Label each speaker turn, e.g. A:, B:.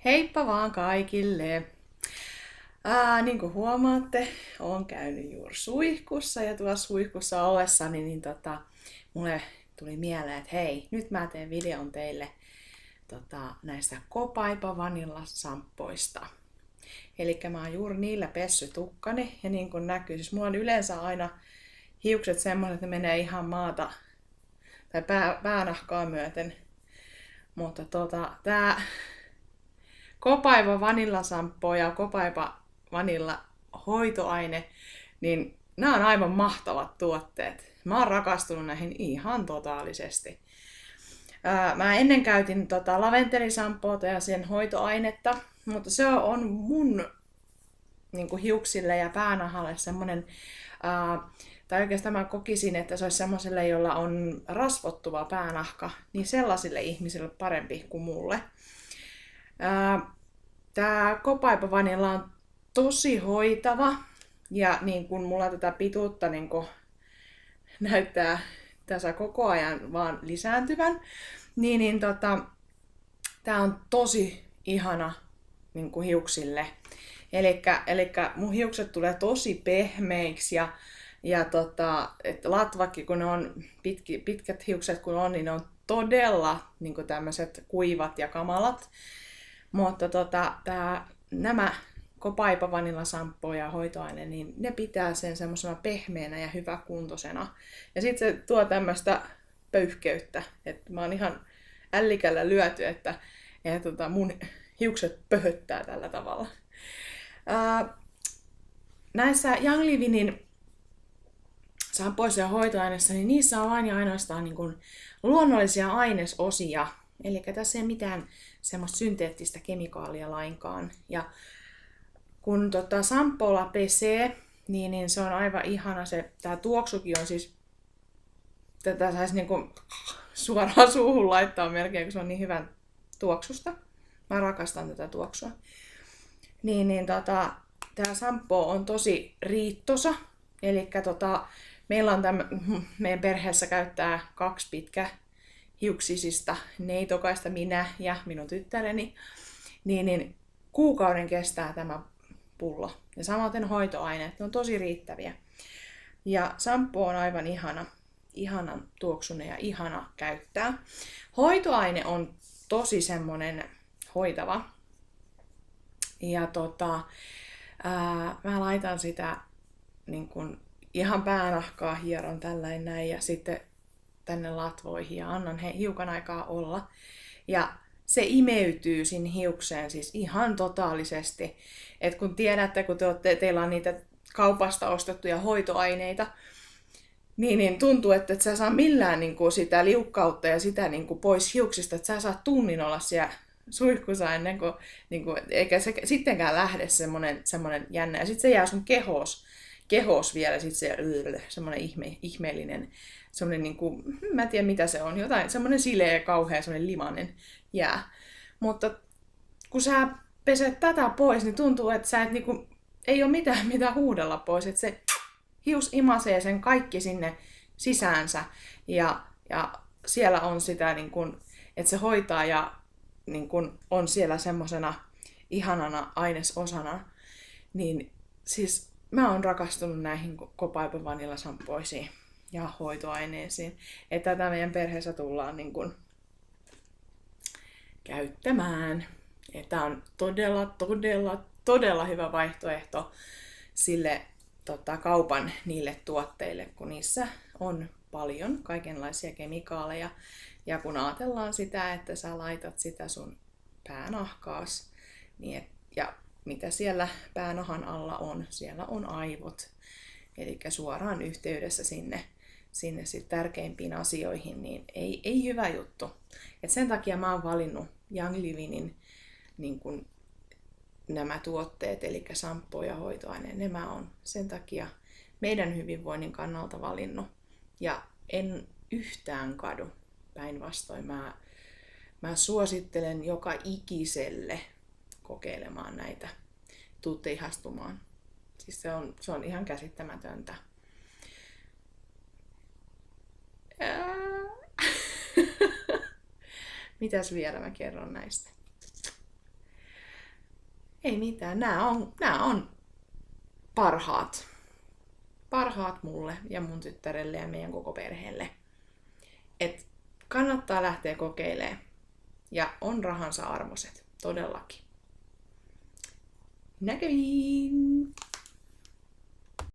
A: Heippa vaan kaikille! Niin kuin huomaatte, olen käynyt juuri suihkussa ja tuossa suihkussa ollessani mulle tuli mieleen, että hei, nyt mä teen videon teille näistä Copaiba Vanilla samppoista. Eli mä oon juuri niillä pessyt tukkani ja niin kuin näkyy, siis mulla on yleensä aina hiukset semmoiset, että ne menee ihan maata tai päänahkaa myöten. Mutta tää Copaiba Vanilla Shampoo ja Copaiba Vanilla hoitoaine, niin nämä on aivan mahtavat tuotteet. Mä oon rakastunut näihin ihan totaalisesti. Mä ennen käytin laventelisampoota ja sen hoitoainetta, mutta se on mun hiuksille ja päänahalle semmonen, tai oikeastaan mä kokisin, että se olisi semmoiselle, jolla on rasvottuva päänahka, niin sellaisille ihmisille parempi kuin mulle. Tää Copaiba Vanilla on tosi hoitava ja niin kun mulla tätä pituutta niin kun näyttää tässä koko ajan vaan lisääntyvän, tää on tosi ihana niin kun hiuksille. Elikkä mun hiukset tulee tosi pehmeiksi ja että latvakin kun ne on pitkät hiukset kun on, niin ne on todella niin tämmöiset kuivat ja kamalat. Mutta nämä Copaiba Vanilla Shampoo ja hoitoaine, niin ne pitää sen semmoisena pehmeänä ja hyväkuntoisena. Ja sitten se tuo tämmöistä pöyhkeyttä, että mä oon ihan ällikällä lyöty, että mun hiukset pöhöttää tällä tavalla. Näissä Young Livingin shampoissa ja hoitoaineissa, niin niissä on vain ja ainoastaan niin kuin luonnollisia ainesosia. Eli tässä ei ole mitään semmoista synteettistä kemikaalia lainkaan. Ja kun shampoolla pesee, niin se on aivan ihana. Tää tuoksukin on siis, tätä saisi niinku suoraan suuhun laittaa melkein, kun se on niin hyvän tuoksusta. Mä rakastan tätä tuoksua. Tää shampoo on tosi riittosa. Eli meillä on meidän perheessä käyttää 2 pitkähiuksisista neitokaista, minä ja minun tyttäreni, niin kuukauden kestää tämä pullo. Ja samaten hoitoaineet, ne on tosi riittäviä. Ja shampoo on aivan ihana tuoksunen ja ihana käyttää. Hoitoaine on tosi semmonen hoitava. Ja mä laitan sitä niin kun ihan päänahkaa hieron tällainen näin ja sitten tänne latvoihin ja annan hiukan aikaa olla. Ja se imeytyy sinne hiukseen siis ihan totaalisesti. Et kun tiedätte, kun teillä on niitä kaupasta ostettuja hoitoaineita, niin tuntuu, että et sä saa millään sitä liukkautta ja sitä pois hiuksista, että sä saat tunnin olla siellä suihkussa ennen kuin, eikä se sittenkään lähde semmonen jännä. Ja sitten se jää sun kehos vielä, sit se semmoinen ihmeellinen, semmoinen mä en tiedä mitä se on, jotain semmoinen sileä, kauhea, semmoinen limainen jää. Mutta kun sä peset tätä pois, niin tuntuu, että sä et ei ole mitään mitä huudella pois, että se hius imasee sen kaikki sinne sisäänsä ja siellä on sitä että se hoitaa ja on siellä semmosena ihanana ainesosana, niin siis mä oon rakastunut näihin Copaiba Vanilla Shampoisiin ja hoitoaineisiin, että tätä meidän perheessä tullaan käyttämään. Tämä on todella hyvä vaihtoehto sille kaupan niille tuotteille, kun niissä on paljon kaikenlaisia kemikaaleja. Ja kun ajatellaan sitä, että sä laitat sitä sun päänahkaas, niin ja mitä siellä päänahan alla on, siellä on aivot. Eli suoraan yhteydessä sinne sit tärkeimpiin asioihin, niin ei hyvä juttu. Et sen takia mä oon valinnut Young Livingin nämä tuotteet, eli shampoo ja hoitoaine, nämä on sen takia meidän hyvinvoinnin kannalta valinnut. Ja en yhtään kadu. Päinvastoin mä suosittelen joka ikiselle kokeilemaan näitä. Tuutte ihastumaan. Siis se on ihan käsittämätöntä. Mitäs vielä mä kerron näistä? Ei mitään, nämä on parhaat. Parhaat mulle ja mun tyttärelle ja meidän koko perheelle. Et kannattaa lähteä kokeilemaan. Ja on rahansa arvoiset, todellakin. Näkemiin!